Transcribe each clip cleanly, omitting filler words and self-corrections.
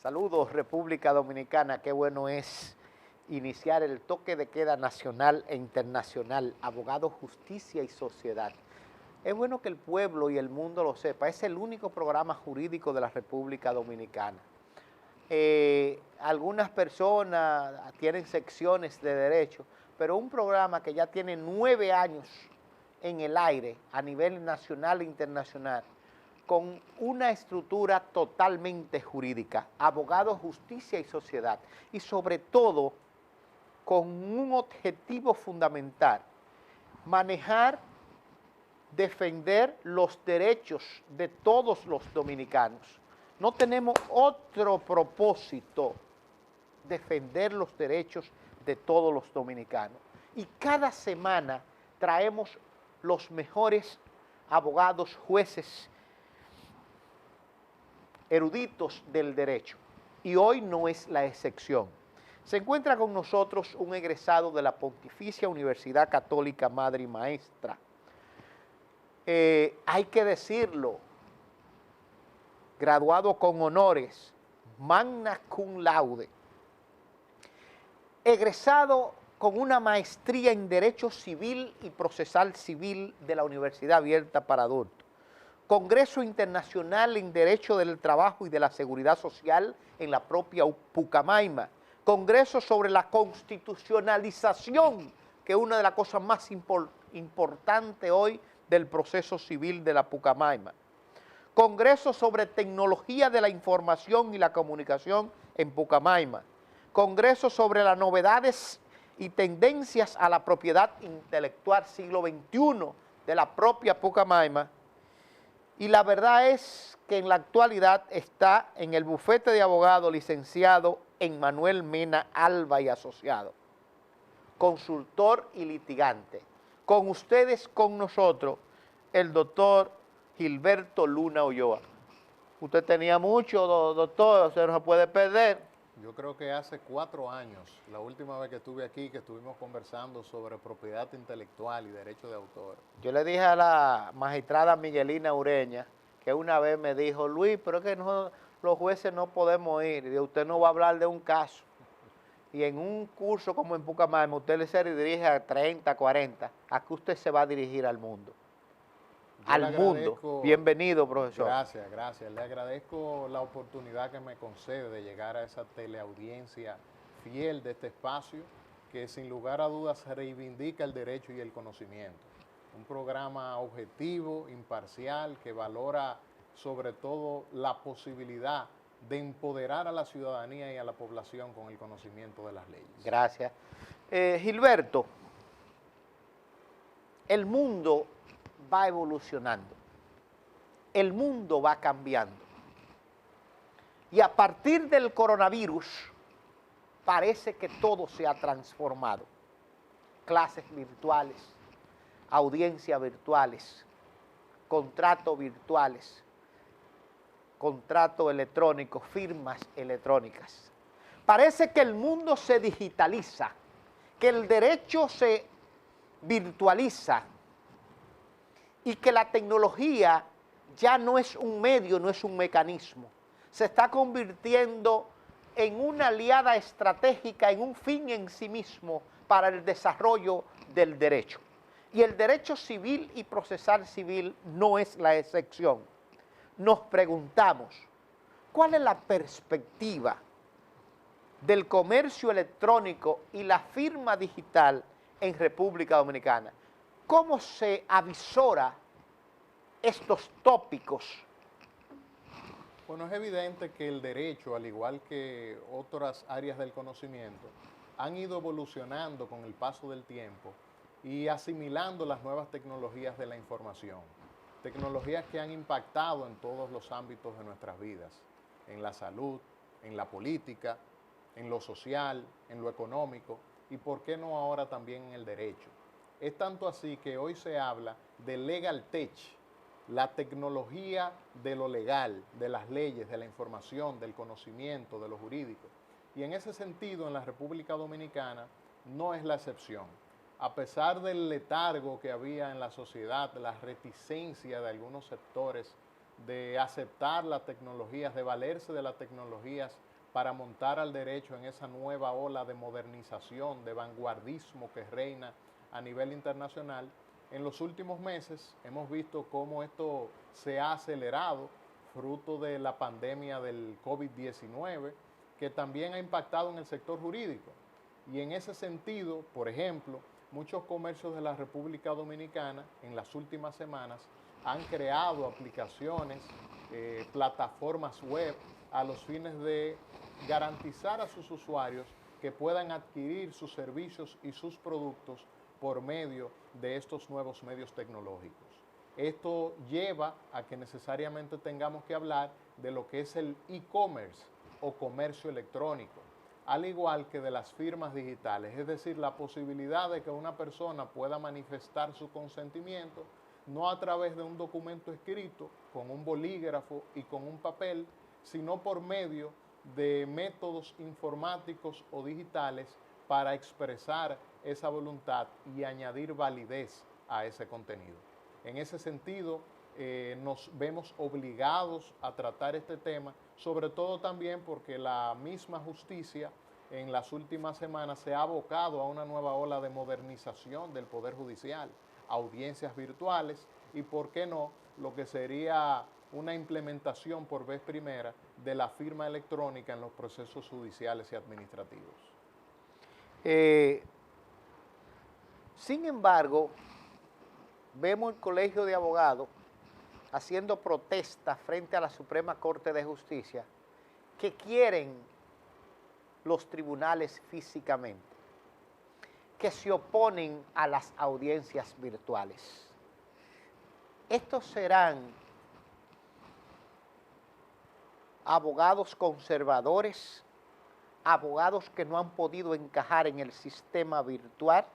Saludos, República Dominicana. Qué bueno es iniciar el toque de queda nacional e internacional, abogado, justicia y sociedad. Es bueno que el pueblo y el mundo lo sepa. Es el único programa jurídico de la República Dominicana. Algunas personas tienen secciones de derecho, pero un programa que ya tiene 9 años en el aire a nivel nacional e internacional, con una estructura totalmente jurídica, abogado, justicia y sociedad, y sobre todo con un objetivo fundamental: manejar, defender los derechos de todos los dominicanos. No tenemos otro propósito, defender los derechos de todos los dominicanos. Y cada semana traemos los mejores abogados, jueces, eruditos del derecho, y hoy no es la excepción. Se encuentra con nosotros un egresado de la Pontificia Universidad Católica Madre y Maestra. Hay que decirlo, graduado con honores, magna cum laude, egresado con una maestría en Derecho Civil y Procesal Civil de la Universidad Abierta para Adultos, Congreso Internacional en Derecho del Trabajo y de la Seguridad Social en la propia Pucamaima, Congreso sobre la constitucionalización, que es una de las cosas más importantes hoy del proceso civil de la Pucamaima, Congreso sobre Tecnología de la Información y la Comunicación en Pucamaima, Congreso sobre las novedades y tendencias a la propiedad intelectual siglo XXI de la propia Pucamaima. Y la verdad es que en la actualidad está en el bufete de abogado licenciado Emmanuel Mena Alba y Asociado, consultor y litigante. Con ustedes, con nosotros, el doctor Gilberto Luna Ulloa. Usted tenía mucho, doctor, o sea, no se puede perder. Yo creo que hace 4 años, la última vez que estuve aquí, que estuvimos conversando sobre propiedad intelectual y derecho de autor. Yo le dije a la magistrada Miguelina Ureña, que una vez me dijo: Luis, pero es que los jueces no podemos ir, y usted no va a hablar de un caso. Y en un curso como en Pucamaima, usted se dirige a 30, 40, ¿a qué usted se va a dirigir al mundo? Al mundo. Bienvenido, profesor. Gracias, gracias. Le agradezco la oportunidad que me concede de llegar a esa teleaudiencia fiel de este espacio, que sin lugar a dudas reivindica el derecho y el conocimiento. Un programa objetivo, imparcial, que valora sobre todo la posibilidad de empoderar a la ciudadanía y a la población con el conocimiento de las leyes. Gracias. Gilberto, el mundo va evolucionando, el mundo va cambiando, y a partir del coronavirus parece que todo se ha transformado. Clases virtuales, audiencias virtuales, contratos virtuales, contrato electrónico, firmas electrónicas. Parece que el mundo se digitaliza, que el derecho se virtualiza y que la tecnología ya no es un medio, no es un mecanismo. Se está convirtiendo en una aliada estratégica, en un fin en sí mismo para el desarrollo del derecho. Y el derecho civil y procesal civil no es la excepción. Nos preguntamos, ¿cuál es la perspectiva del comercio electrónico y la firma digital en República Dominicana? ¿Cómo se avisora estos tópicos? Bueno, es evidente que el derecho, al igual que otras áreas del conocimiento, han ido evolucionando con el paso del tiempo y asimilando las nuevas tecnologías de la información. Tecnologías que han impactado en todos los ámbitos de nuestras vidas, en la salud, en la política, en lo social, en lo económico y, ¿por qué no ahora también en el derecho? Es tanto así que hoy se habla de legal tech, la tecnología de lo legal, de las leyes, de la información, del conocimiento, de lo jurídico. Y en ese sentido, en la República Dominicana no es la excepción. A pesar del letargo que había en la sociedad, la reticencia de algunos sectores de aceptar las tecnologías, de valerse de las tecnologías para montar al derecho en esa nueva ola de modernización, de vanguardismo que reina a nivel internacional. En los últimos meses hemos visto cómo esto se ha acelerado, fruto de la pandemia del COVID-19, que también ha impactado en el sector jurídico. Y en ese sentido, por ejemplo, muchos comercios de la República Dominicana en las últimas semanas han creado aplicaciones, plataformas web a los fines de garantizar a sus usuarios que puedan adquirir sus servicios y sus productos por medio de estos nuevos medios tecnológicos. Esto lleva a que necesariamente tengamos que hablar de lo que es el e-commerce o comercio electrónico, al igual que de las firmas digitales, es decir, la posibilidad de que una persona pueda manifestar su consentimiento no a través de un documento escrito, con un bolígrafo y con un papel, sino por medio de métodos informáticos o digitales para expresar esa voluntad y añadir validez a ese contenido. En ese sentido, nos vemos obligados a tratar este tema, sobre todo también porque la misma justicia en las últimas semanas se ha abocado a una nueva ola de modernización del Poder Judicial, audiencias virtuales y, por qué no, lo que sería una implementación por vez primera de la firma electrónica en los procesos judiciales y administrativos. Sin embargo, vemos el Colegio de Abogados haciendo protestas frente a la Suprema Corte de Justicia que quieren los tribunales físicamente, que se oponen a las audiencias virtuales. Estos serán abogados conservadores, abogados que no han podido encajar en el sistema virtual,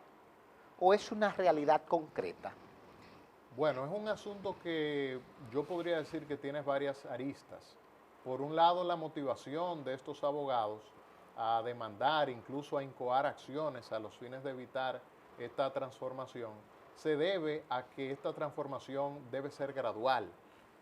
¿o es una realidad concreta? Bueno, es un asunto que yo podría decir que tiene varias aristas. Por un lado, la motivación de estos abogados a demandar, incluso a incoar acciones a los fines de evitar esta transformación, se debe a que esta transformación debe ser gradual,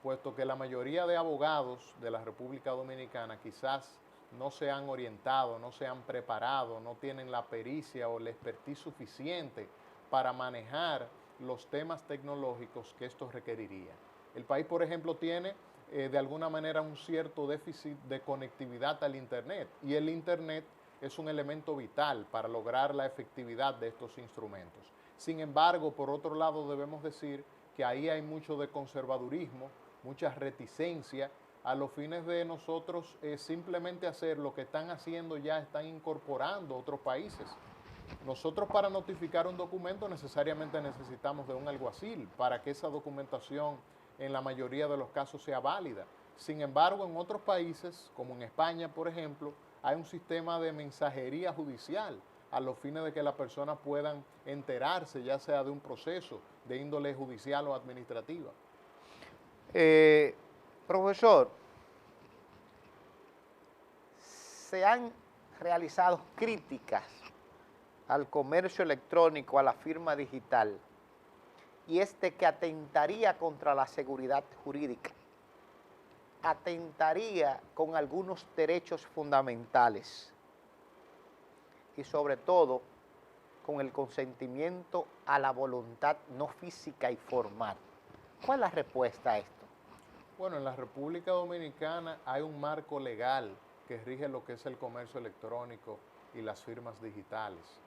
puesto que la mayoría de abogados de la República Dominicana quizás no se han orientado, no se han preparado, no tienen la pericia o la expertise suficiente para manejar los temas tecnológicos que esto requeriría. El país, por ejemplo, tiene de alguna manera un cierto déficit de conectividad al Internet, y el Internet es un elemento vital para lograr la efectividad de estos instrumentos. Sin embargo, por otro lado, debemos decir que ahí hay mucho de conservadurismo, mucha reticencia a los fines de nosotros simplemente hacer lo que están haciendo, ya están incorporando otros países. Nosotros, para notificar un documento, necesariamente necesitamos de un alguacil para que esa documentación en la mayoría de los casos sea válida. Sin embargo, en otros países, como en España, por ejemplo, hay un sistema de mensajería judicial a los fines de que las personas puedan enterarse, ya sea de un proceso de índole judicial o administrativa. Profesor, se han realizado críticas al comercio electrónico, a la firma digital, y que atentaría contra la seguridad jurídica, atentaría con algunos derechos fundamentales y sobre todo con el consentimiento a la voluntad no física y formal. ¿Cuál es la respuesta a esto? Bueno, en la República Dominicana hay un marco legal que rige lo que es el comercio electrónico y las firmas digitales.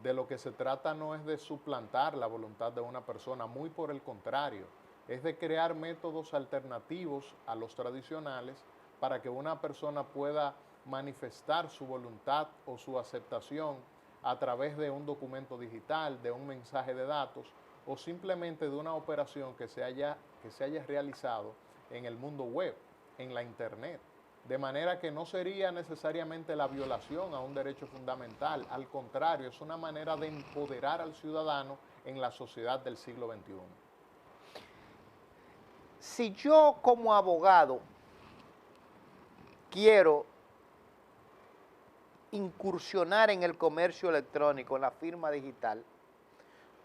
De lo que se trata no es de suplantar la voluntad de una persona, muy por el contrario, es de crear métodos alternativos a los tradicionales para que una persona pueda manifestar su voluntad o su aceptación a través de un documento digital, de un mensaje de datos o simplemente de una operación que se haya realizado en el mundo web, en la internet. De manera que no sería necesariamente la violación a un derecho fundamental, al contrario, es una manera de empoderar al ciudadano en la sociedad del siglo XXI. Si yo como abogado quiero incursionar en el comercio electrónico, en la firma digital,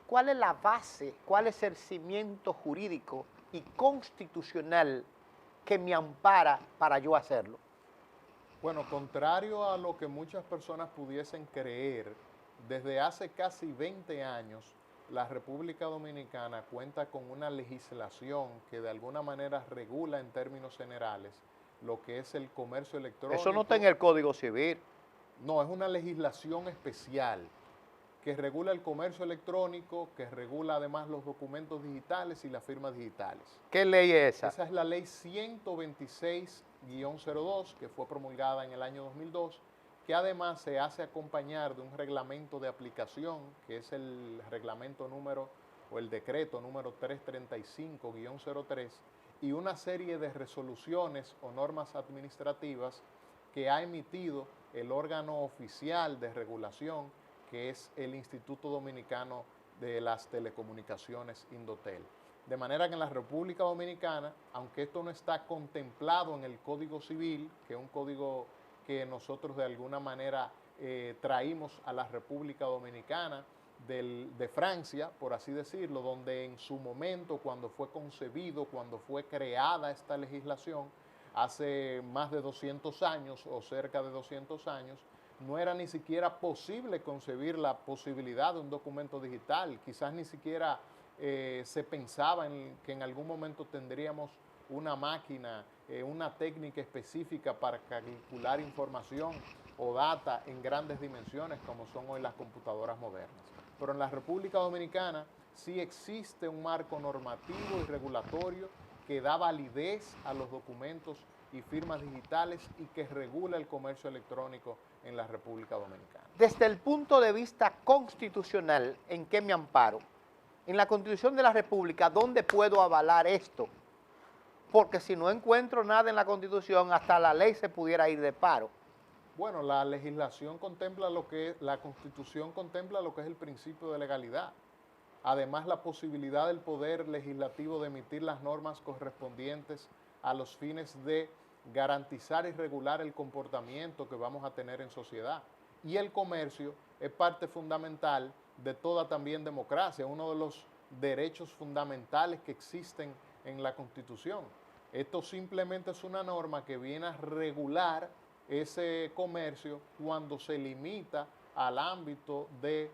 ¿cuál es la base, cuál es el cimiento jurídico y constitucional que me ampara para yo hacerlo? Bueno, contrario a lo que muchas personas pudiesen creer, desde hace casi 20 años, la República Dominicana cuenta con una legislación que de alguna manera regula en términos generales lo que es el comercio electrónico. Eso no está en el Código Civil. No, es una legislación especial que regula el comercio electrónico, que regula además los documentos digitales y las firmas digitales. ¿Qué ley es esa? Esa es la ley 126-02, que fue promulgada en el año 2002, que además se hace acompañar de un reglamento de aplicación, que es el reglamento número, o el decreto número 335-03, y una serie de resoluciones o normas administrativas que ha emitido el órgano oficial de regulación, que es el Instituto Dominicano de las Telecomunicaciones, Indotel. De manera que en la República Dominicana, aunque esto no está contemplado en el Código Civil, que es un código que nosotros de alguna manera traímos a la República Dominicana de Francia, por así decirlo, donde en su momento, cuando fue concebido, cuando fue creada esta legislación, hace más de 200 años o cerca de 200 años, no era ni siquiera posible concebir la posibilidad de un documento digital. Quizás ni siquiera se pensaba en que en algún momento tendríamos una máquina, una técnica específica para calcular información o data en grandes dimensiones como son hoy las computadoras modernas. Pero en la República Dominicana sí existe un marco normativo y regulatorio que da validez a los documentos y firmas digitales y que regula el comercio electrónico en la República Dominicana. Desde el punto de vista constitucional, ¿en qué me amparo? En la Constitución de la República, ¿dónde puedo avalar esto? Porque si no encuentro nada en la Constitución, hasta la ley se pudiera ir de paro. Bueno, la legislación contempla lo que la Constitución contempla lo que es el principio de legalidad. Además, la posibilidad del Poder Legislativo de emitir las normas correspondientes a los fines de garantizar y regular el comportamiento que vamos a tener en sociedad. Y el comercio es parte fundamental de toda también democracia, uno de los derechos fundamentales que existen en la Constitución. Esto simplemente es una norma que viene a regular ese comercio cuando se limita al ámbito de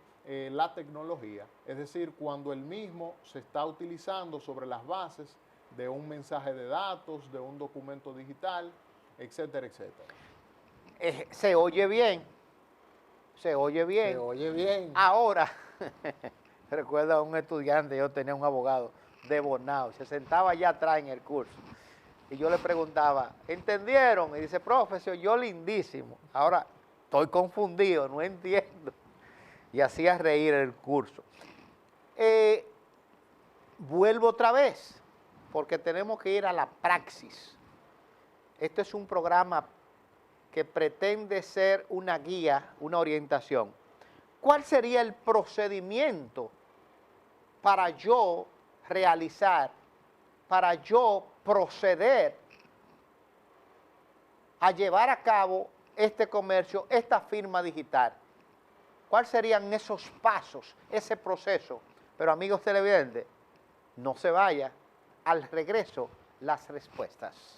la tecnología, es decir, cuando el mismo se está utilizando sobre las bases de un mensaje de datos, de un documento digital, etcétera, etcétera. Se oye bien, se oye bien. Se oye bien. Ahora, recuerdo a un estudiante, yo tenía un abogado de Bonao, se sentaba allá atrás en el curso, y yo le preguntaba, ¿entendieron? Y dice, profesor, yo lindísimo. Ahora, estoy confundido, no entiendo. Y hacía reír el curso. Vuelvo otra vez, porque tenemos que ir a la praxis. Esto es un programa que pretende ser una guía, una orientación. ¿Cuál sería el procedimiento para yo realizar, para yo proceder a llevar a cabo este comercio, esta firma digital? ¿Cuáles serían esos pasos, ese proceso? Pero amigos televidentes, no se vaya, al regreso las respuestas.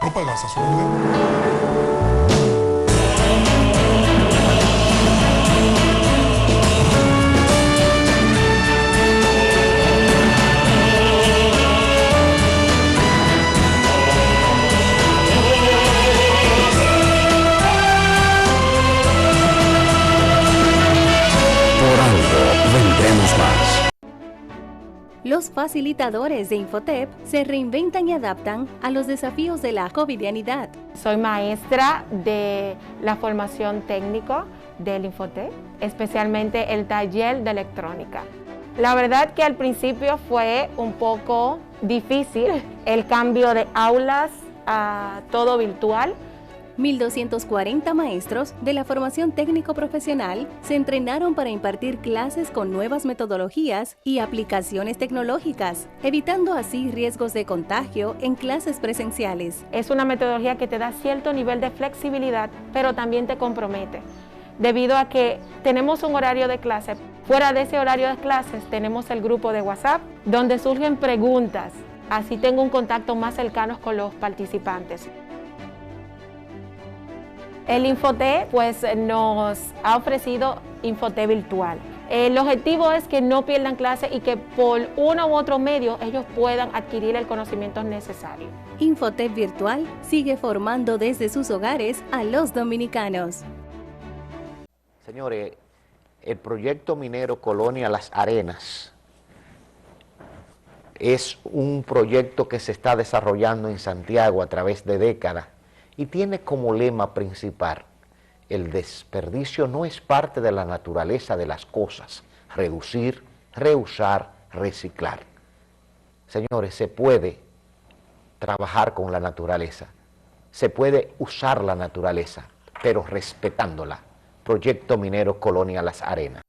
¿No pagas a su orden? Los facilitadores de Infotep se reinventan y adaptan a los desafíos de la covidianidad. Soy maestra de la formación técnico del Infotep, especialmente el taller de electrónica. La verdad que al principio fue un poco difícil el cambio de aulas a todo virtual. 1.240 maestros de la formación técnico-profesional se entrenaron para impartir clases con nuevas metodologías y aplicaciones tecnológicas, evitando así riesgos de contagio en clases presenciales. Es una metodología que te da cierto nivel de flexibilidad, pero también te compromete, debido a que tenemos un horario de clase. Fuera de ese horario de clases tenemos el grupo de WhatsApp, donde surgen preguntas. Así tengo un contacto más cercano con los participantes. El Infoté pues nos ha ofrecido Infoté virtual. El objetivo es que no pierdan clase y que por uno u otro medio ellos puedan adquirir el conocimiento necesario. Infoté virtual sigue formando desde sus hogares a los dominicanos. Señores, el proyecto minero Colonia Las Arenas es un proyecto que se está desarrollando en Santiago a través de décadas y tiene como lema principal: el desperdicio no es parte de la naturaleza de las cosas, reducir, reusar, reciclar. Señores, se puede trabajar con la naturaleza, se puede usar la naturaleza, pero respetándola. Proyecto minero Colonia Las Arenas.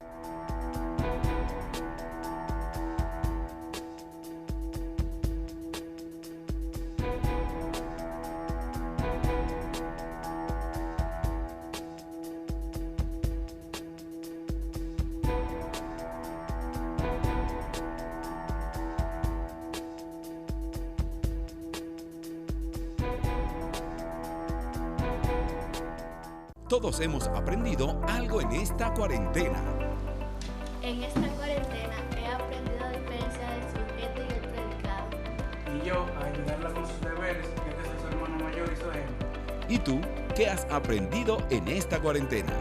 Todos hemos aprendido algo en esta cuarentena. En esta cuarentena he aprendido a diferenciar el sujeto y el predicado. Y yo a ayudarla con sus deberes, ya que soy su hermano mayor y su ejemplo. ¿Y tú qué has aprendido en esta cuarentena?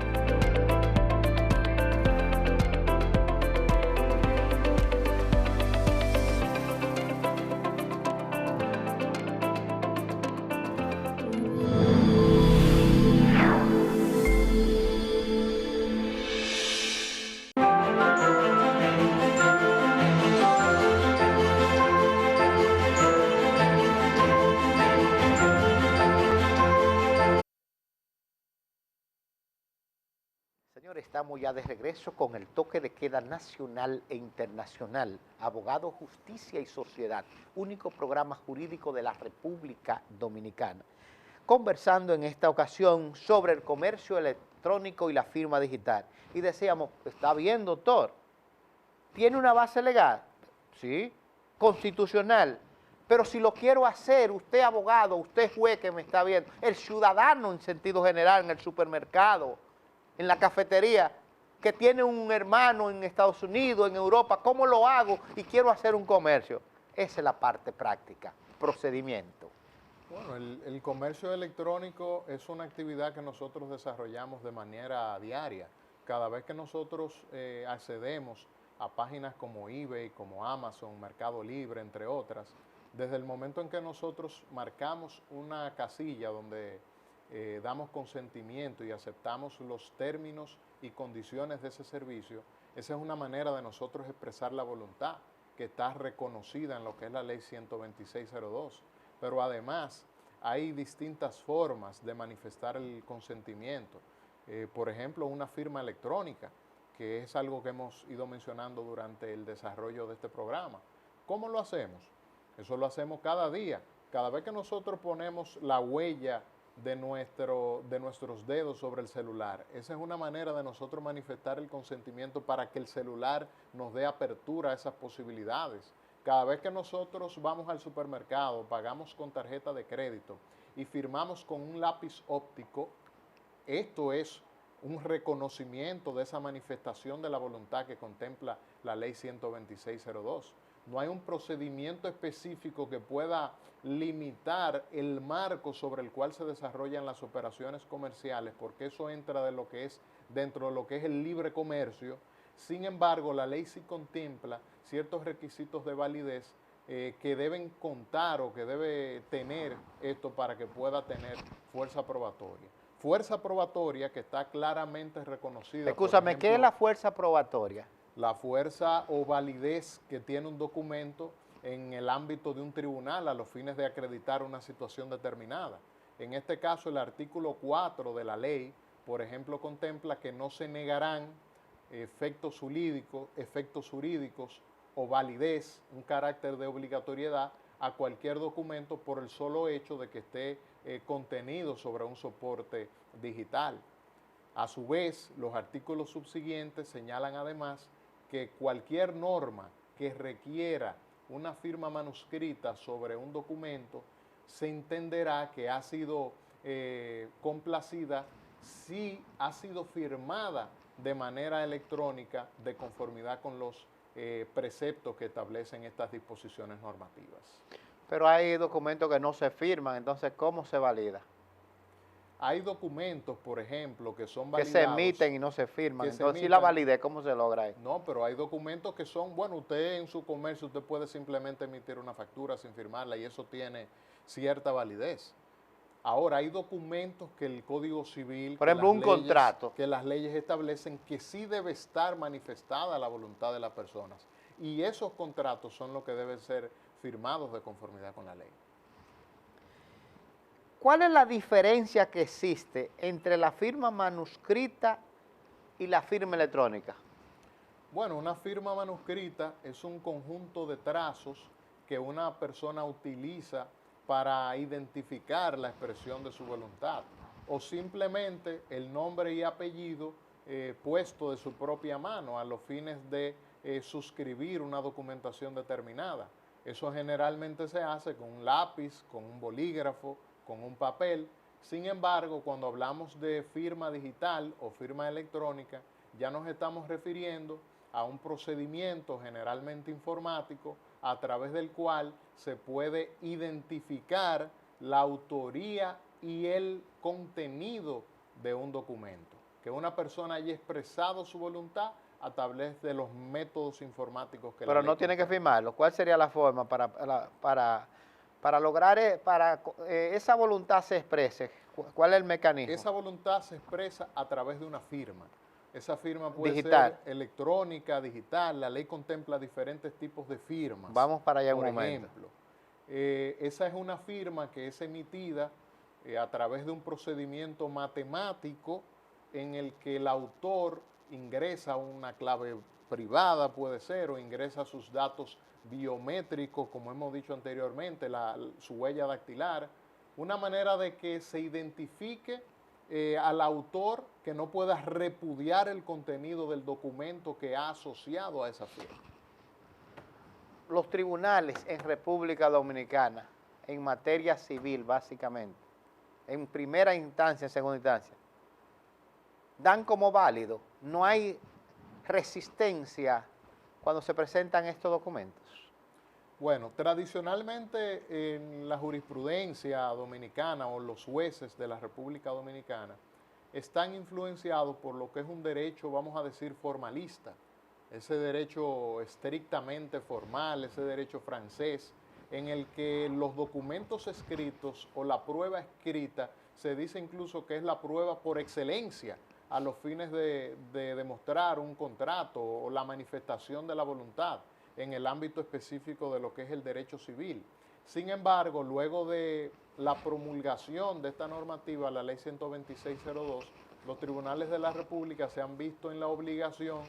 Señores, estamos ya de regreso con el toque de queda nacional e internacional. Abogado, Justicia y Sociedad, único programa jurídico de la República Dominicana. Conversando en esta ocasión sobre el comercio electrónico y la firma digital. Y decíamos, está bien, doctor, ¿tiene una base legal? Sí, constitucional. Pero si lo quiero hacer, usted abogado, usted juez que me está viendo, el ciudadano en sentido general, en el supermercado, en la cafetería, que tiene un hermano en Estados Unidos, en Europa, ¿cómo lo hago? Y quiero hacer un comercio. Esa es la parte práctica, procedimiento. Bueno, el comercio electrónico es una actividad que nosotros desarrollamos de manera diaria. Cada vez que nosotros accedemos a páginas como eBay, como Amazon, Mercado Libre, entre otras, desde el momento en que nosotros marcamos una casilla donde damos consentimiento y aceptamos los términos y condiciones de ese servicio, esa es una manera de nosotros expresar la voluntad que está reconocida en lo que es la ley 12602. Pero además hay distintas formas de manifestar el consentimiento. Por ejemplo, una firma electrónica, que es algo que hemos ido mencionando durante el desarrollo de este programa. ¿Cómo lo hacemos? Eso lo hacemos cada día. Cada vez que nosotros ponemos la huella de nuestros dedos sobre el celular, esa es una manera de nosotros manifestar el consentimiento para que el celular nos dé apertura a esas posibilidades. Cada vez que nosotros vamos al supermercado, pagamos con tarjeta de crédito y firmamos con un lápiz óptico, esto es un reconocimiento de esa manifestación de la voluntad que contempla la ley 12602. No hay un procedimiento específico que pueda limitar el marco sobre el cual se desarrollan las operaciones comerciales, porque eso entra dentro de lo que es el libre comercio. Sin embargo, la ley sí contempla ciertos requisitos de validez que deben contar o que debe tener esto para que pueda tener fuerza probatoria. Fuerza probatoria que está claramente reconocida. Escúchame, ¿qué es la fuerza probatoria? La fuerza o validez que tiene un documento en el ámbito de un tribunal a los fines de acreditar una situación determinada. En este caso, el artículo 4 de la ley, por ejemplo, contempla que no se negarán efectos jurídicos o validez, un carácter de obligatoriedad a cualquier documento por el solo hecho de que esté contenido sobre un soporte digital. A su vez, los artículos subsiguientes señalan además que cualquier norma que requiera una firma manuscrita sobre un documento se entenderá que ha sido complacida si ha sido firmada de manera electrónica de conformidad con los preceptos que establecen estas disposiciones normativas. Pero hay documentos que no se firman, entonces, ¿cómo se valida? Hay documentos, por ejemplo, que son Que validados. se emiten y no se firman. que se Entonces, ¿y emitan. la validez cómo se logra ahí? No, pero hay documentos que son, bueno, usted en su comercio, usted puede simplemente emitir una factura sin firmarla y eso tiene cierta validez. Ahora, hay documentos que el Código Civil, Por ejemplo, un contrato. que las leyes establecen que sí debe estar manifestada la voluntad de las personas. Y esos contratos son los que deben ser firmados de conformidad con la ley. ¿Cuál es la diferencia que existe entre la firma manuscrita y la firma electrónica? Bueno, una firma manuscrita es un conjunto de trazos que una persona utiliza para identificar la expresión de su voluntad, o simplemente el nombre y apellido puesto de su propia mano a los fines de suscribir una documentación determinada. Eso generalmente se hace con un lápiz, con un bolígrafo, con un papel. Sin embargo, cuando hablamos de firma digital o firma electrónica, ya nos estamos refiriendo a un procedimiento generalmente informático a través del cual se puede identificar la autoría y el contenido de un documento. Que una persona haya expresado su voluntad a través de los métodos informáticos que la Pero ley no tiene que contempla. firmarlo. ¿Cuál sería la forma para lograr, esa voluntad se exprese? ¿Cuál es el mecanismo? Esa voluntad se expresa a través de una firma. Esa firma puede Digital. ser electrónica, digital. La ley contempla diferentes tipos de firmas. Vamos para allá un Por momento. ejemplo, esa es una firma que es emitida a través de un procedimiento matemático en el que el autor ingresa una clave privada, puede ser, o ingresa sus datos biométricos, como hemos dicho anteriormente, su huella dactilar, una manera de que se identifique al autor que no pueda repudiar el contenido del documento que ha asociado a esa firma. Los tribunales en República Dominicana, en materia civil básicamente, en primera instancia, en segunda instancia, dan como válido, no hay resistencia cuando se presentan estos documentos. Bueno, tradicionalmente en la jurisprudencia dominicana o los jueces de la República Dominicana están influenciados por lo que es un derecho, vamos a decir, formalista, ese derecho estrictamente formal, ese derecho francés, en el que los documentos escritos o la prueba escrita se dice incluso que es la prueba por excelencia a los fines de demostrar un contrato o la manifestación de la voluntad en el ámbito específico de lo que es el derecho civil. Sin embargo, luego de la promulgación de esta normativa, la Ley 126.02, los tribunales de la República se han visto en la obligación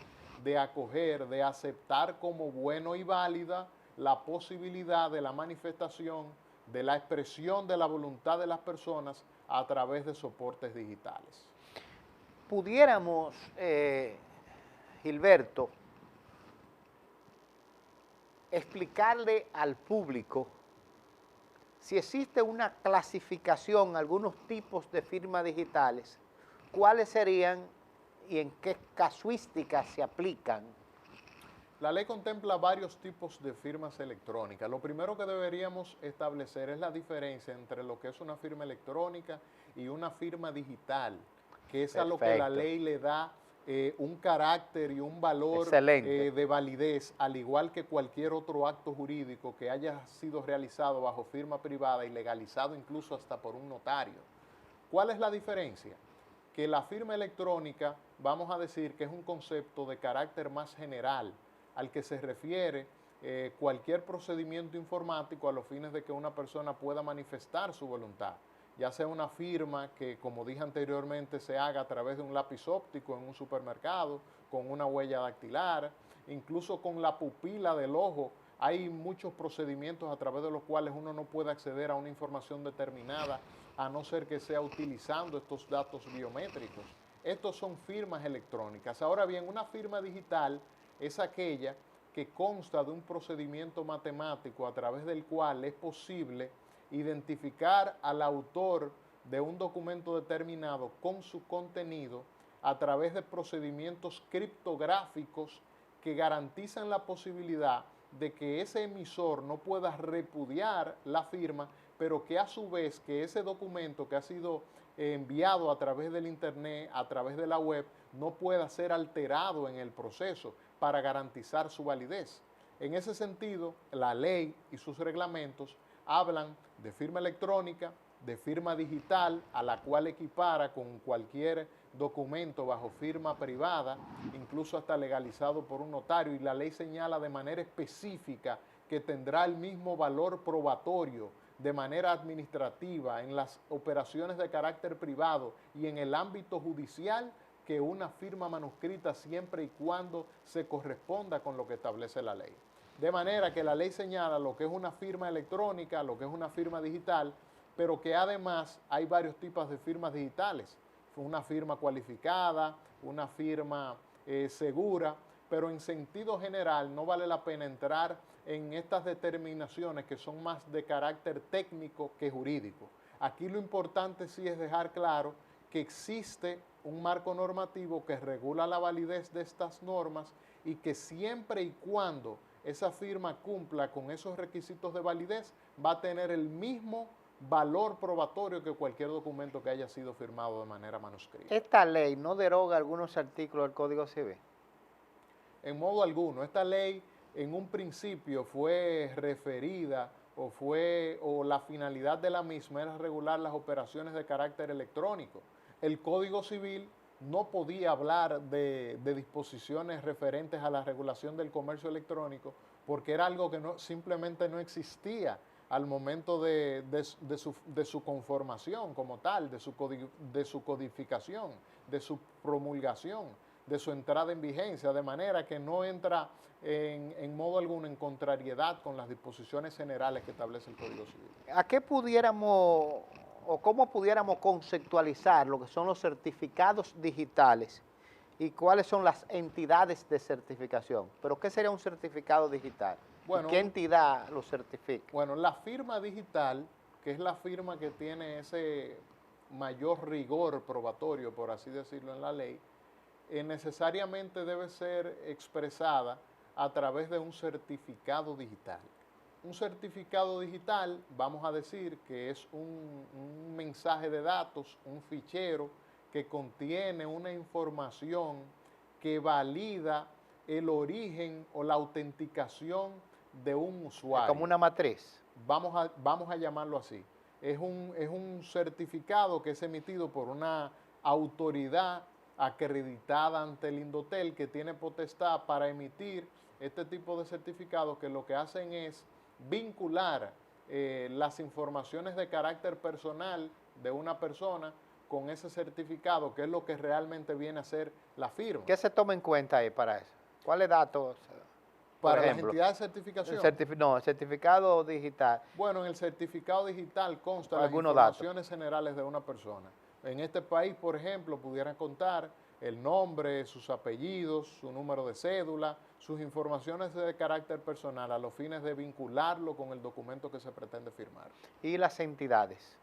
de acoger, de aceptar como bueno y válida la posibilidad de la manifestación, de la expresión de la voluntad de las personas a través de soportes digitales. Pudiéramos, Gilberto, explicarle al público si existe una clasificación, algunos tipos de firmas digitales, cuáles serían y en qué casuísticas se aplican. La ley contempla varios tipos de firmas electrónicas. Lo primero que deberíamos establecer es la diferencia entre lo que es una firma electrónica y una firma digital, que es a lo que la ley le da un carácter y un valor de validez, al igual que cualquier otro acto jurídico que haya sido realizado bajo firma privada y legalizado incluso hasta por un notario. ¿Cuál es la diferencia? Que la firma electrónica, vamos a decir que es un concepto de carácter más general, al que se refiere cualquier procedimiento informático a los fines de que una persona pueda manifestar su voluntad. ya sea una firma que, como dije anteriormente, se haga a través de un lápiz óptico en un supermercado, con una huella dactilar, incluso con la pupila del ojo. Hay muchos procedimientos a través de los cuales uno no puede acceder a una información determinada, a no ser que sea utilizando estos datos biométricos. Estos son firmas electrónicas. Ahora bien, una firma digital es aquella que consta de un procedimiento matemático a través del cual es posible identificar al autor de un documento determinado con su contenido a través de procedimientos criptográficos que garantizan la posibilidad de que ese emisor no pueda repudiar la firma, pero que a su vez que ese documento que ha sido enviado a través del internet, a través de la web, no pueda ser alterado en el proceso para garantizar su validez. En ese sentido, la ley y sus reglamentos hablan de firma electrónica, de firma digital, a la cual equipara con cualquier documento bajo firma privada, incluso hasta legalizado por un notario, y la ley señala de manera específica que tendrá el mismo valor probatorio de manera administrativa en las operaciones de carácter privado y en el ámbito judicial que una firma manuscrita, siempre y cuando se corresponda con lo que establece la ley. De manera que la ley señala lo que es una firma electrónica, lo que es una firma digital, pero que además hay varios tipos de firmas digitales. Una firma cualificada, una firma segura, pero en sentido general no vale la pena entrar en estas determinaciones que son más de carácter técnico que jurídico. Aquí lo importante sí es dejar claro que existe un marco normativo que regula la validez de estas normas y que siempre y cuando esa firma cumpla con esos requisitos de validez, va a tener el mismo valor probatorio que cualquier documento que haya sido firmado de manera manuscrita. ¿Esta ley no deroga algunos artículos del Código Civil? En modo alguno. Esta ley en un principio fue referida o la finalidad de la misma era regular las operaciones de carácter electrónico. El Código Civil no podía hablar de disposiciones referentes a la regulación del comercio electrónico porque era algo que simplemente no existía al momento de su conformación como tal, de su codificación, de su promulgación, de su entrada en vigencia, de manera que no entra en modo alguno en contrariedad con las disposiciones generales que establece el Código Civil. ¿A qué pudiéramos o cómo pudiéramos conceptualizar lo que son los certificados digitales y cuáles son las entidades de certificación? ¿Pero qué sería un certificado digital? Bueno, ¿qué entidad lo certifica? Bueno, la firma digital, que es la firma que tiene ese mayor rigor probatorio, por así decirlo, en la ley, necesariamente debe ser expresada a través de un certificado digital. Un certificado digital, vamos a decir que es un mensaje de datos, un fichero que contiene una información que valida el origen o la autenticación de un usuario. Como una matriz. Vamos a llamarlo así. Es un certificado que es emitido por una autoridad acreditada ante el Indotel que tiene potestad para emitir este tipo de certificados que lo que hacen es vincular las informaciones de carácter personal de una persona con ese certificado, que es lo que realmente viene a ser la firma. ¿Qué se toma en cuenta ahí para eso? ¿Cuáles datos? Para las entidades de certificación. El certificado digital. Bueno, en el certificado digital consta las Algunos informaciones generales de una persona. En este país, por ejemplo, pudieran contar el nombre, sus apellidos, su número de cédula, sus informaciones de carácter personal a los fines de vincularlo con el documento que se pretende firmar. ¿Y las entidades?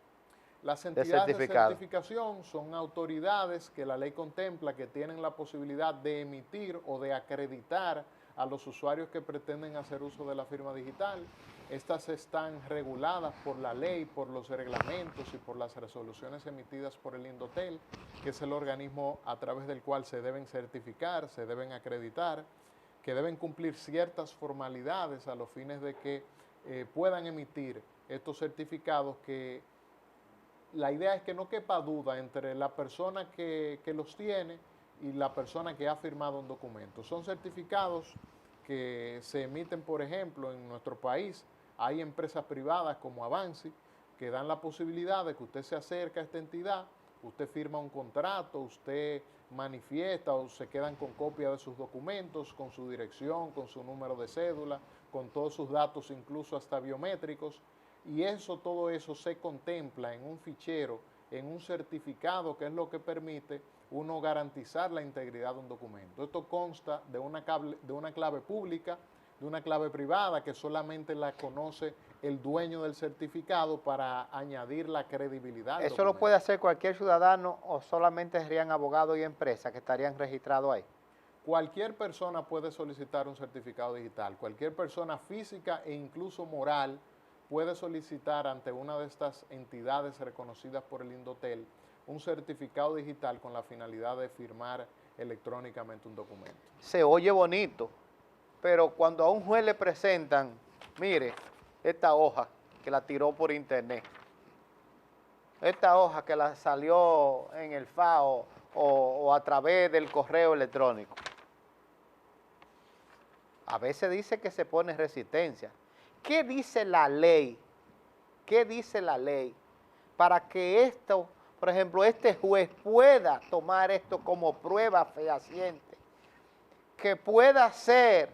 Las entidades de certificación son autoridades que la ley contempla que tienen la posibilidad de emitir o de acreditar a los usuarios que pretenden hacer uso de la firma digital. Estas están reguladas por la ley, por los reglamentos y por las resoluciones emitidas por el Indotel, que es el organismo a través del cual se deben certificar, se deben acreditar, que deben cumplir ciertas formalidades a los fines de que puedan emitir estos certificados, que la idea es que no quepa duda entre la persona que los tiene y la persona que ha firmado un documento. Son certificados que se emiten, por ejemplo, en nuestro país. Hay empresas privadas como Avanci, que dan la posibilidad de que usted se acerque a esta entidad, usted firma un contrato, usted manifiesta o se quedan con copia de sus documentos, con su dirección, con su número de cédula, con todos sus datos, incluso hasta biométricos, y todo eso se contempla en un fichero, en un certificado, que es lo que permite uno garantizar la integridad de un documento. Esto consta de una clave pública, de una clave privada que solamente la conoce el dueño del certificado para añadir la credibilidad al ¿Eso documento. lo puede hacer cualquier ciudadano o solamente serían abogados y empresas que estarían registrados ahí? Cualquier persona puede solicitar un certificado digital. Cualquier persona física e incluso moral puede solicitar ante una de estas entidades reconocidas por el Indotel un certificado digital con la finalidad de firmar electrónicamente un documento. Se oye bonito, pero cuando a un juez le presentan, mire, esta hoja que la tiró por internet, esta hoja que la salió en el FAO o a través del correo electrónico, a veces dice que se pone resistencia. ¿Qué dice la ley? ¿Qué dice la ley para que esto, por ejemplo, este juez pueda tomar esto como prueba fehaciente, que pueda ser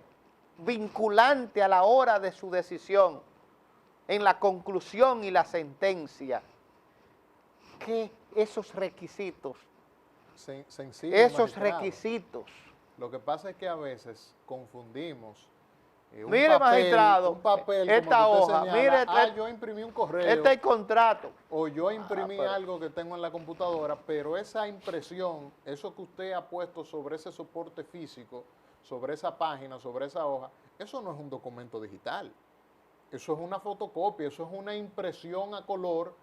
vinculante a la hora de su decisión, en la conclusión y la sentencia? ¿Qué esos requisitos? Sencillo, Esos magistrado. requisitos. Lo que pasa es que a veces confundimos Mire, magistrado, un papel esta como que usted hoja, señala, mire, yo imprimí un correo, este es el contrato. o yo imprimí pero- algo que tengo en la computadora, pero esa impresión, eso que usted ha puesto sobre ese soporte físico, sobre esa página, sobre esa hoja, eso no es un documento digital. Eso es una fotocopia, eso es una impresión a color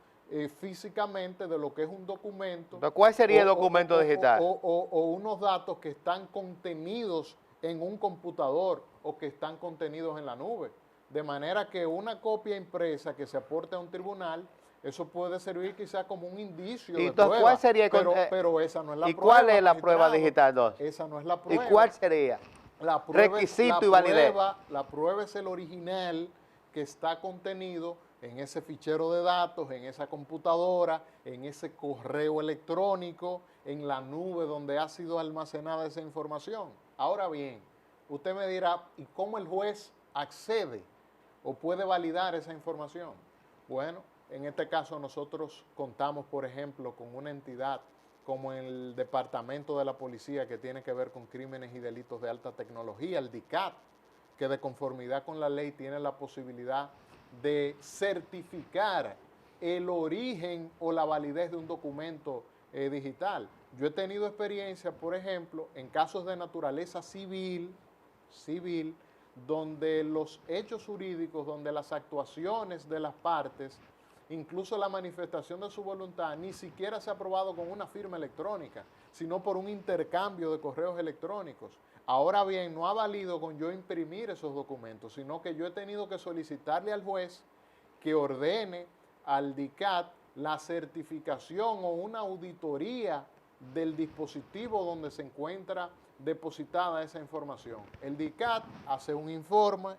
físicamente de lo que es un documento. Pero ¿cuál sería el documento digital? O unos datos que están contenidos en un computador o que están contenidos en la nube. De manera que una copia impresa que se aporte a un tribunal, eso puede servir quizá como un indicio ¿Y de entonces prueba. cuál sería el pero esa no es la ¿Y prueba. cuál es la prueba magistrado. digital, entonces? Esa no es la ¿Y prueba. cuál sería? La prueba Requisito y validez. La prueba es el original que está contenido en ese fichero de datos, en esa computadora, en ese correo electrónico, en la nube donde ha sido almacenada esa información. Ahora bien, usted me dirá, ¿y cómo el juez accede o puede validar esa información? Bueno, en este caso nosotros contamos, por ejemplo, con una entidad como el Departamento de la Policía que tiene que ver con crímenes y delitos de alta tecnología, el DICAT, que de conformidad con la ley tiene la posibilidad de certificar el origen o la validez de un documento digital. Yo he tenido experiencia, por ejemplo, en casos de naturaleza civil, donde los hechos jurídicos, donde las actuaciones de las partes, incluso la manifestación de su voluntad, ni siquiera se ha aprobado con una firma electrónica, sino por un intercambio de correos electrónicos. Ahora bien, no ha valido con yo imprimir esos documentos, sino que yo he tenido que solicitarle al juez que ordene al DICAT la certificación o una auditoría del dispositivo donde se encuentra depositada esa información. El DICAT hace un informe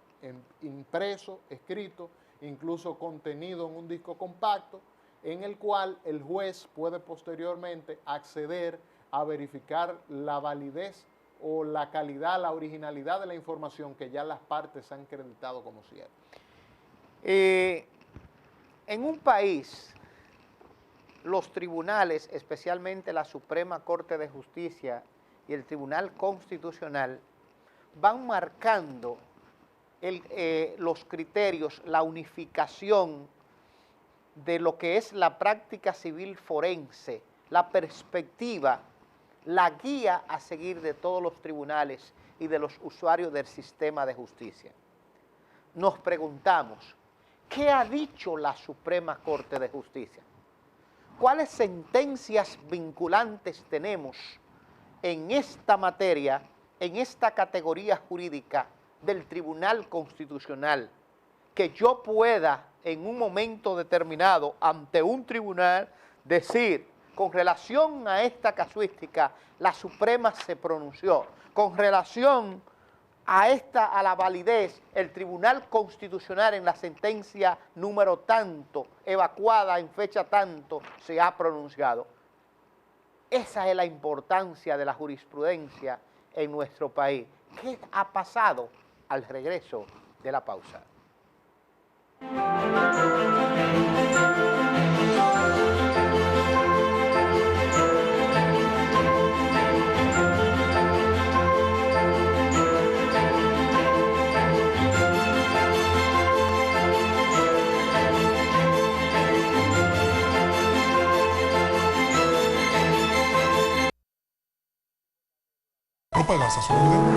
impreso, escrito, incluso contenido en un disco compacto, en el cual el juez puede posteriormente acceder a verificar la validez o la calidad, la originalidad de la información que ya las partes han acreditado como cierta. En un país, los tribunales, especialmente la Suprema Corte de Justicia y el Tribunal Constitucional, van marcando los criterios, la unificación de lo que es la práctica civil forense, la perspectiva, la guía a seguir de todos los tribunales y de los usuarios del sistema de justicia. Nos preguntamos, ¿qué ha dicho la Suprema Corte de Justicia? ¿Cuáles sentencias vinculantes tenemos en esta materia, en esta categoría jurídica del Tribunal Constitucional, que yo pueda en un momento determinado ante un tribunal decir, con relación a esta casuística, la Suprema se pronunció, con relación a la validez, el Tribunal Constitucional en la sentencia número tanto, evacuada en fecha tanto, se ha pronunciado. Esa es la importancia de la jurisprudencia en nuestro país. ¿Qué ha pasado al regreso de la pausa? ¿No pagas a su orden?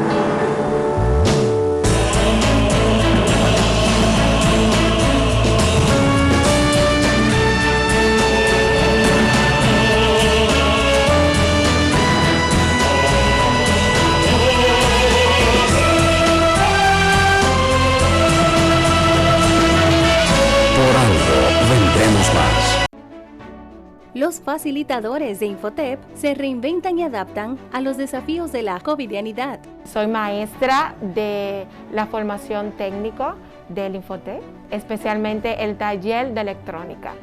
Por algo vendremos más. Los facilitadores de Infotep se reinventan y adaptan a los desafíos de la covidianidad. Soy maestra de la formación técnico del Infotep, especialmente el taller de electrónica.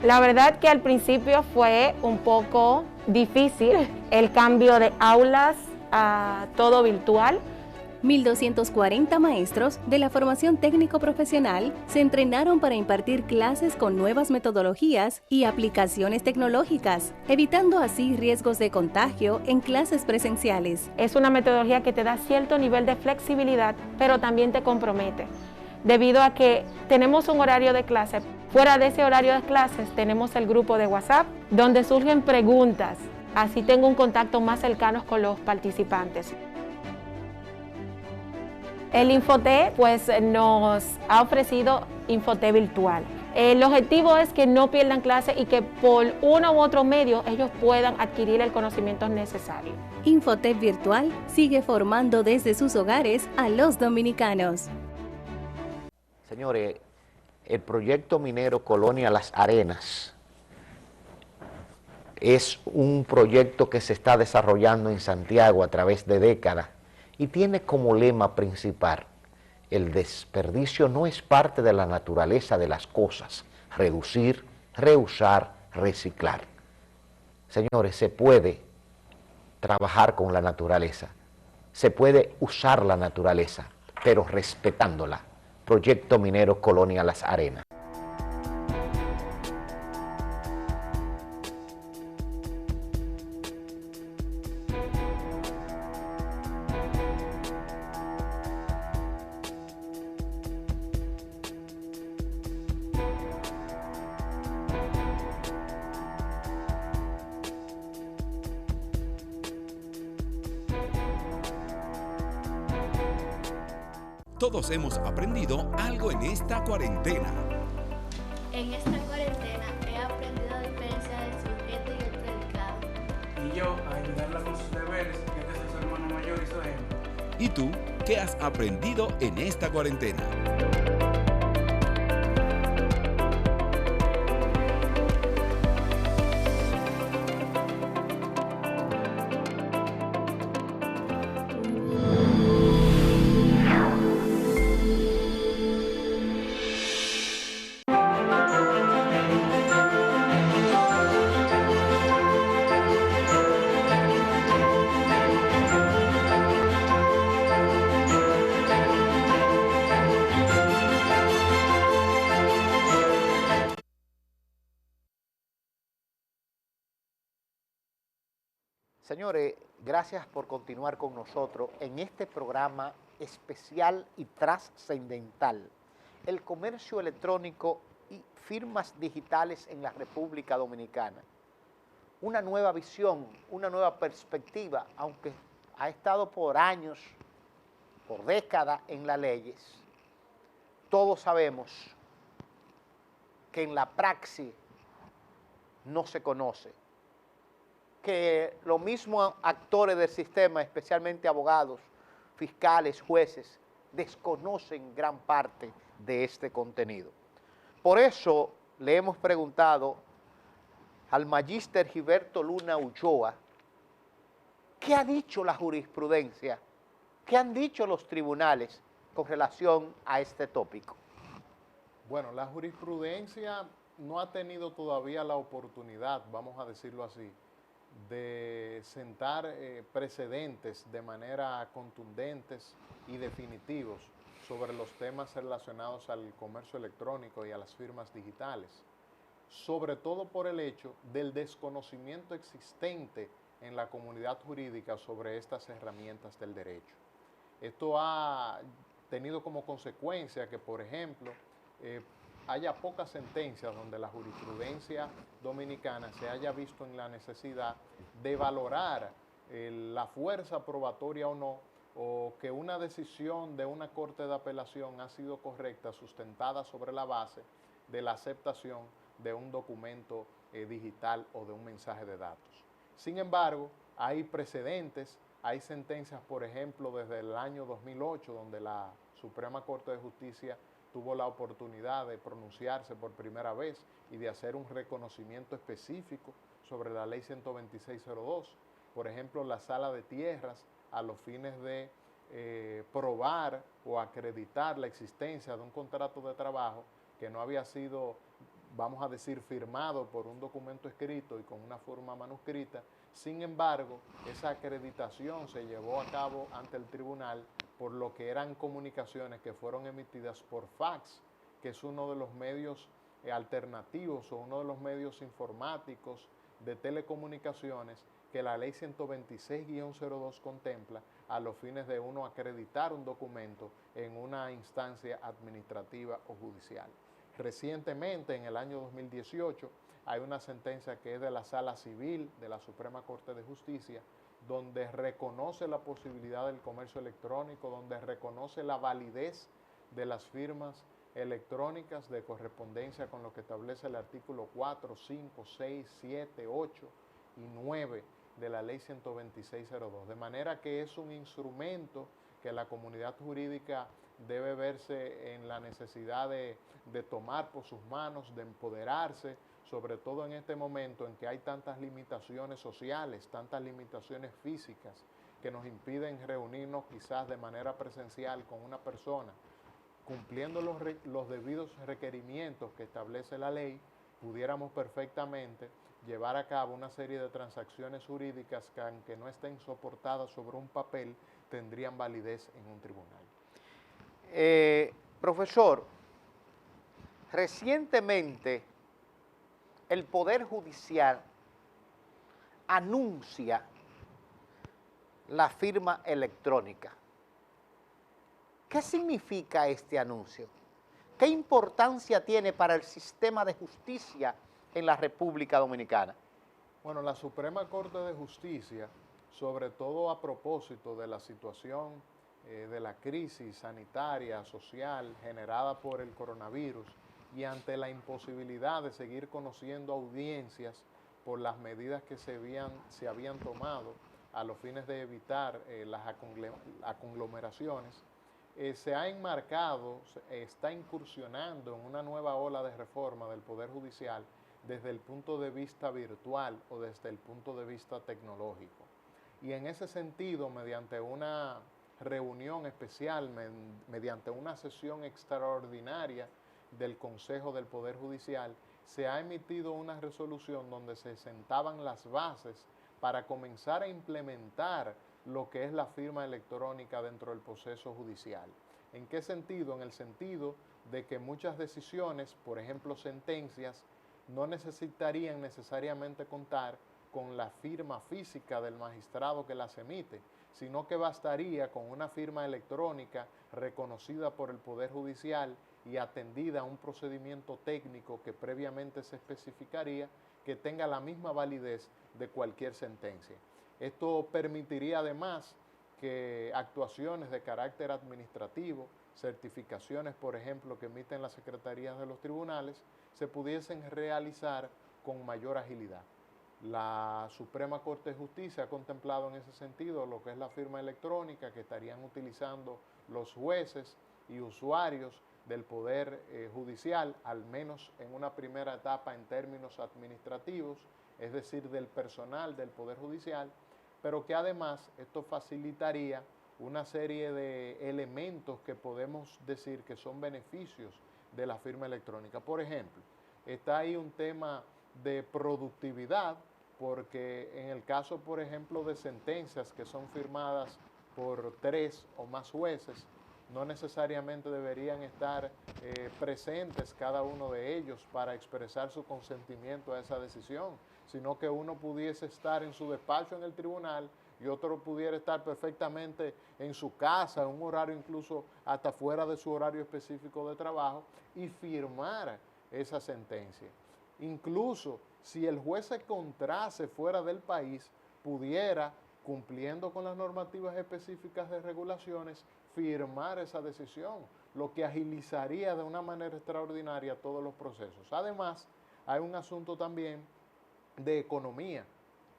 La verdad que al principio fue un poco difícil el cambio de aulas a todo virtual. 1.240 maestros de la formación técnico-profesional se entrenaron para impartir clases con nuevas metodologías y aplicaciones tecnológicas, evitando así riesgos de contagio en clases presenciales. Es una metodología que te da cierto nivel de flexibilidad, pero también te compromete, debido a que tenemos un horario de clase. Fuera de ese horario de clases tenemos el grupo de WhatsApp, donde surgen preguntas. Así tengo un contacto más cercano con los participantes. El Infotep pues nos ha ofrecido Infotep virtual. El objetivo es que no pierdan clase y que por uno u otro medio ellos puedan adquirir el conocimiento necesario. Infotep virtual sigue formando desde sus hogares a los dominicanos. Señores, el proyecto minero Colonia Las Arenas es un proyecto que se está desarrollando en Santiago a través de décadas y tiene como lema principal: el desperdicio no es parte de la naturaleza de las cosas. Reducir, reusar, reciclar. Señores, se puede trabajar con la naturaleza, se puede usar la naturaleza, pero respetándola. Proyecto minero Colonia Las Arenas. Todos hemos aprendido algo en esta cuarentena. En esta cuarentena he aprendido a diferenciar el sujeto y el predicado. Y yo a ayudarla con sus deberes, ya que soy su hermano mayor y su ejemplo. ¿Y tú qué has aprendido en esta cuarentena? Señores, gracias por continuar con nosotros en este programa especial y trascendental: el comercio electrónico y firmas digitales en la República Dominicana. Una nueva visión, una nueva perspectiva, aunque ha estado por años, por décadas en las leyes. Todos sabemos que en la praxis no se conoce, que los mismos actores del sistema, especialmente abogados, fiscales, jueces, desconocen gran parte de este contenido. Por eso le hemos preguntado al magíster Gilberto Luna Ulloa, ¿qué ha dicho la jurisprudencia ¿Qué han dicho los tribunales con relación a este tópico? Bueno, la jurisprudencia no ha tenido todavía la oportunidad, vamos a decirlo así, de sentar precedentes de manera contundentes y definitivos sobre los temas relacionados al comercio electrónico y a las firmas digitales, sobre todo por el hecho del desconocimiento existente en la comunidad jurídica sobre estas herramientas del derecho. Esto ha tenido como consecuencia que, por ejemplo, haya pocas sentencias donde la jurisprudencia dominicana se haya visto en la necesidad de valorar la fuerza probatoria o no, o que una decisión de una corte de apelación ha sido correcta, sustentada sobre la base de la aceptación de un documento digital o de un mensaje de datos. Sin embargo, hay precedentes, hay sentencias, por ejemplo, desde el año 2008, donde la Suprema Corte de Justicia tuvo la oportunidad de pronunciarse por primera vez y de hacer un reconocimiento específico sobre la Ley 12602. Por ejemplo, la sala de tierras, a los fines de probar o acreditar la existencia de un contrato de trabajo que no había sido, vamos a decir, firmado por un documento escrito y con una forma manuscrita. Sin embargo, esa acreditación se llevó a cabo ante el tribunal por lo que eran comunicaciones que fueron emitidas por fax, que es uno de los medios alternativos o uno de los medios informáticos de telecomunicaciones que la ley 126-02 contempla a los fines de uno acreditar un documento en una instancia administrativa o judicial. Recientemente, en el año 2018, hay una sentencia que es de la Sala Civil de la Suprema Corte de Justicia, donde reconoce la posibilidad del comercio electrónico, donde reconoce la validez de las firmas electrónicas de correspondencia con lo que establece el artículo 4, 5, 6, 7, 8 y 9 de la Ley 126-02. De manera que es un instrumento que la comunidad jurídica debe verse en la necesidad de tomar por sus manos, de empoderarse, sobre todo en este momento en que hay tantas limitaciones sociales, tantas limitaciones físicas que nos impiden reunirnos quizás de manera presencial con una persona. Cumpliendo los debidos requerimientos que establece la ley, pudiéramos perfectamente llevar a cabo una serie de transacciones jurídicas que, aunque no estén soportadas sobre un papel, tendrían validez en un tribunal. Profesor, recientemente el Poder Judicial anuncia la firma electrónica. ¿Qué significa este anuncio? ¿Qué importancia tiene para el sistema de justicia en la República Dominicana? Bueno, la Suprema Corte de Justicia, sobre todo a propósito de la situación de la crisis sanitaria, social, generada por el coronavirus, y ante la imposibilidad de seguir conociendo audiencias por las medidas que se habían tomado a los fines de evitar las conglomeraciones, se ha enmarcado, está incursionando en una nueva ola de reforma del Poder Judicial desde el punto de vista virtual o desde el punto de vista tecnológico. Y en ese sentido, mediante una reunión especial, mediante una sesión extraordinaria del Consejo del Poder Judicial, se ha emitido una resolución donde se sentaban las bases para comenzar a implementar lo que es la firma electrónica dentro del proceso judicial. ¿En qué sentido? En el sentido de que muchas decisiones, por ejemplo sentencias, no necesitarían necesariamente contar con la firma física del magistrado que las emite, sino que bastaría con una firma electrónica reconocida por el Poder Judicial y atendida a un procedimiento técnico que previamente se especificaría, que tenga la misma validez de cualquier sentencia. Esto permitiría además que actuaciones de carácter administrativo, certificaciones, por ejemplo, que emiten las secretarías de los tribunales, se pudiesen realizar con mayor agilidad. La Suprema Corte de Justicia ha contemplado en ese sentido lo que es la firma electrónica que estarían utilizando los jueces y usuarios del Poder Judicial, al menos en una primera etapa en términos administrativos, es decir, del personal del Poder Judicial, pero que además esto facilitaría una serie de elementos que podemos decir que son beneficios de la firma electrónica. Por ejemplo, está ahí un tema de productividad, porque en el caso, por ejemplo, de sentencias que son firmadas por 3 o más jueces, no necesariamente deberían estar presentes cada uno de ellos para expresar su consentimiento a esa decisión, sino que uno pudiese estar en su despacho en el tribunal y otro pudiera estar perfectamente en su casa, en un horario incluso hasta fuera de su horario específico de trabajo, y firmar esa sentencia. Incluso si el juez se encontrase fuera del país, pudiera, cumpliendo con las normativas específicas de regulaciones, firmar esa decisión, lo que agilizaría de una manera extraordinaria todos los procesos. Además, hay un asunto también de economía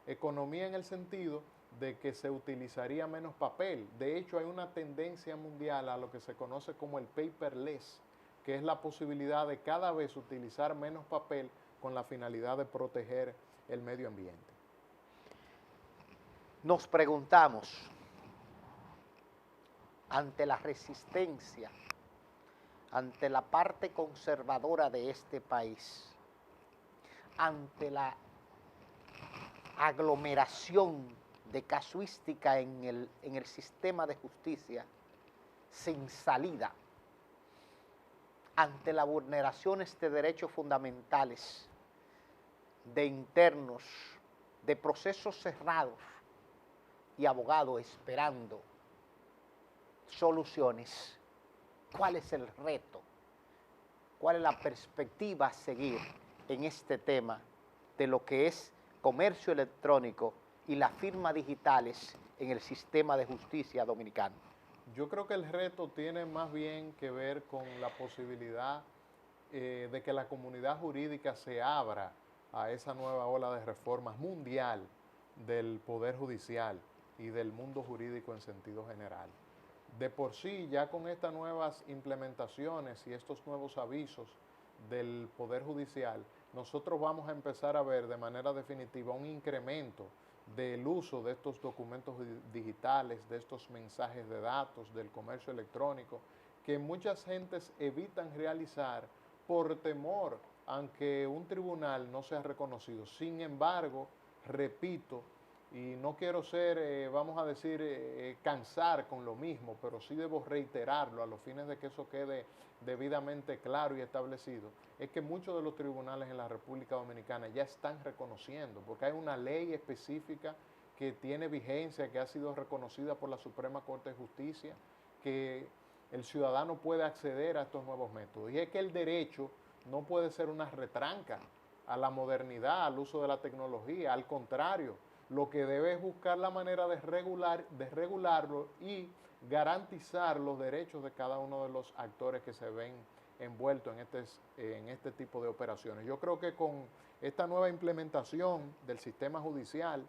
en el sentido de que se utilizaría menos papel. De hecho, hay una tendencia mundial a lo que se conoce como el paperless, que es la posibilidad de cada vez utilizar menos papel con la finalidad de proteger el medio ambiente. Nos preguntamos, ante la resistencia, ante la parte conservadora de este país, ante la aglomeración de casuística en el sistema de justicia sin salida, ante las vulneraciones de derechos fundamentales, de internos, de procesos cerrados y abogados esperando soluciones. ¿Cuál es el reto? ¿Cuál es la perspectiva a seguir en este tema de lo que es comercio electrónico y las firmas digitales en el sistema de justicia dominicano? Yo creo que el reto tiene más bien que ver con la posibilidad de que la comunidad jurídica se abra a esa nueva ola de reformas mundial del Poder Judicial y del mundo jurídico en sentido general. De por sí, ya con estas nuevas implementaciones y estos nuevos avisos del Poder Judicial, nosotros vamos a empezar a ver de manera definitiva un incremento del uso de estos documentos digitales, de estos mensajes de datos, del comercio electrónico, que muchas gentes evitan realizar por temor a que un tribunal no sea reconocido. Sin embargo, repito, y no quiero ser, vamos a decir, cansar con lo mismo, pero sí debo reiterarlo a los fines de que eso quede debidamente claro y establecido, es que muchos de los tribunales en la República Dominicana ya están reconociendo, porque hay una ley específica que tiene vigencia, que ha sido reconocida por la Suprema Corte de Justicia, que el ciudadano puede acceder a estos nuevos métodos. Y es que el derecho no puede ser una retranca a la modernidad, al uso de la tecnología, al contrario, lo que debe es buscar la manera de regularlo y garantizar los derechos de cada uno de los actores que se ven envueltos en este tipo de operaciones. Yo creo que con esta nueva implementación del sistema judicial,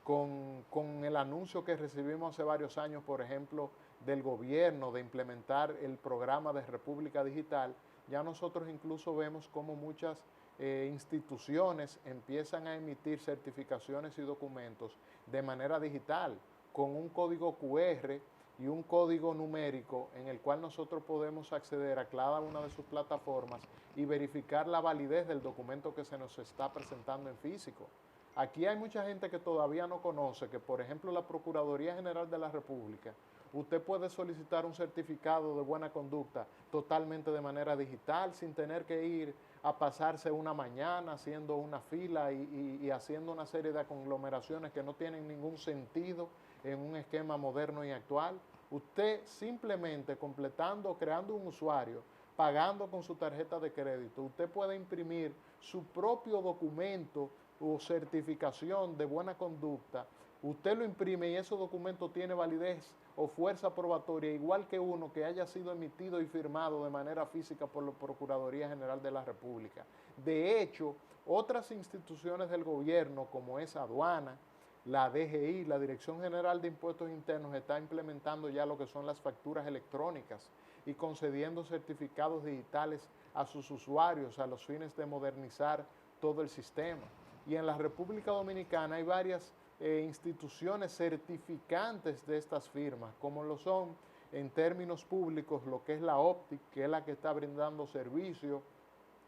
con el anuncio que recibimos hace varios años, por ejemplo, del gobierno de implementar el programa de República Digital, ya nosotros incluso vemos cómo muchas instituciones empiezan a emitir certificaciones y documentos de manera digital, con un código QR y un código numérico en el cual nosotros podemos acceder a cada una de sus plataformas y verificar la validez del documento que se nos está presentando en físico. Aquí hay mucha gente que todavía no conoce que, por ejemplo, la Procuraduría General de la República, usted puede solicitar un certificado de buena conducta totalmente de manera digital, sin tener que ir a pasarse una mañana haciendo una fila y haciendo una serie de conglomeraciones que no tienen ningún sentido en un esquema moderno y actual. Usted simplemente completando, creando un usuario, pagando con su tarjeta de crédito, usted puede imprimir su propio documento o certificación de buena conducta. Usted lo imprime y ese documento tiene validez o fuerza probatoria, igual que uno que haya sido emitido y firmado de manera física por la Procuraduría General de la República. De hecho, otras instituciones del gobierno, como es Aduana, la DGI, la Dirección General de Impuestos Internos, está implementando ya lo que son las facturas electrónicas y concediendo certificados digitales a sus usuarios a los fines de modernizar todo el sistema. Y en la República Dominicana hay varias instituciones certificantes de estas firmas, como lo son en términos públicos lo que es la OPTIC, que es la que está brindando servicio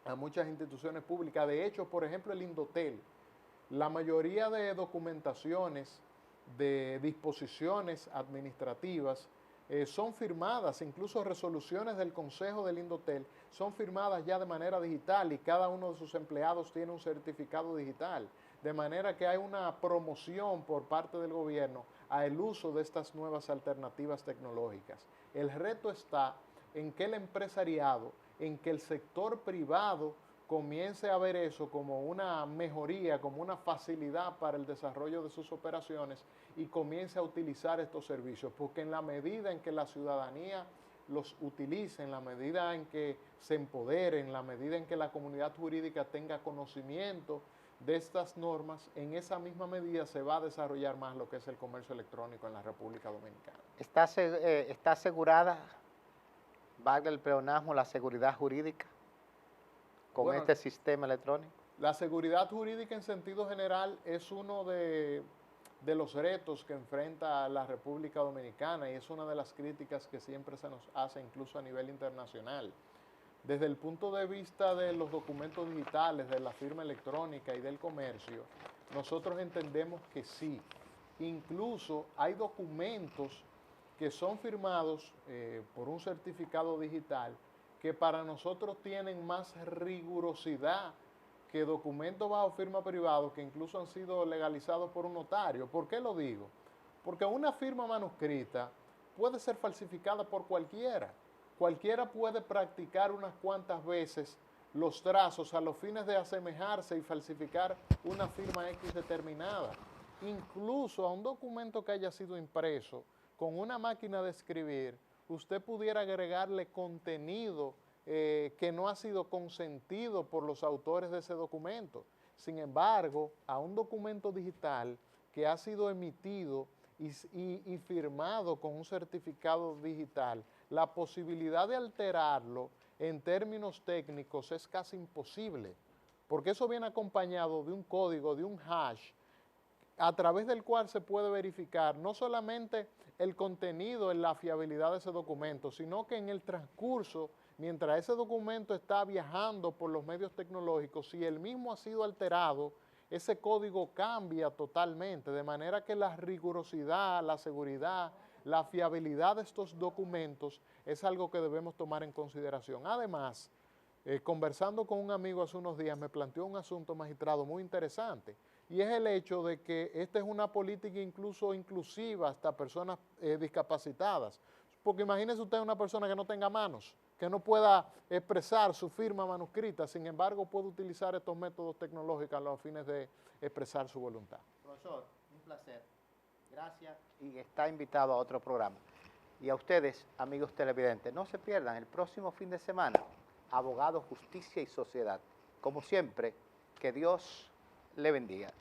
a muchas instituciones públicas. De hecho, por ejemplo, el Indotel, la mayoría de documentaciones, de disposiciones administrativas, son firmadas, incluso resoluciones del Consejo del Indotel son firmadas ya de manera digital y cada uno de sus empleados tiene un certificado digital, de manera que hay una promoción por parte del gobierno al uso de estas nuevas alternativas tecnológicas. El reto está en que el empresariado, en que el sector privado comience a ver eso como una mejoría, como una facilidad para el desarrollo de sus operaciones y comience a utilizar estos servicios, porque en la medida en que la ciudadanía los utilice, en la medida en que se empodere, en la medida en que la comunidad jurídica tenga conocimiento de estas normas, en esa misma medida se va a desarrollar más lo que es el comercio electrónico en la República Dominicana. ¿Está asegurada, valga el pleonasmo, la seguridad jurídica con este sistema electrónico? La seguridad jurídica en sentido general es uno de los retos que enfrenta la República Dominicana y es una de las críticas que siempre se nos hace incluso a nivel internacional. Desde el punto de vista de los documentos digitales, de la firma electrónica y del comercio, nosotros entendemos que sí. Incluso hay documentos que son firmados por un certificado digital que para nosotros tienen más rigurosidad que documentos bajo firma privado que incluso han sido legalizados por un notario. ¿Por qué lo digo? Porque una firma manuscrita puede ser falsificada por cualquiera. Cualquiera puede practicar unas cuantas veces los trazos a los fines de asemejarse y falsificar una firma X determinada. Incluso a un documento que haya sido impreso con una máquina de escribir, usted pudiera agregarle contenido que no ha sido consentido por los autores de ese documento. Sin embargo, a un documento digital que ha sido emitido y firmado con un certificado digital, la posibilidad de alterarlo en términos técnicos es casi imposible, porque eso viene acompañado de un código, de un hash, a través del cual se puede verificar no solamente el contenido en la fiabilidad de ese documento, sino que en el transcurso, mientras ese documento está viajando por los medios tecnológicos, si el mismo ha sido alterado, ese código cambia totalmente, de manera que la rigurosidad, la seguridad, la fiabilidad de estos documentos es algo que debemos tomar en consideración. Además, conversando con un amigo hace unos días, me planteó un asunto, magistrado, muy interesante, y es el hecho de que esta es una política incluso inclusiva hasta personas discapacitadas, porque imagínese usted una persona que no tenga manos, que no pueda expresar su firma manuscrita, sin embargo puede utilizar estos métodos tecnológicos a los fines de expresar su voluntad. Profesor, un placer. Gracias. Y está invitado a otro programa. Y a ustedes, amigos televidentes, no se pierdan el próximo fin de semana, Abogado, Justicia y Sociedad. Como siempre, que Dios le bendiga.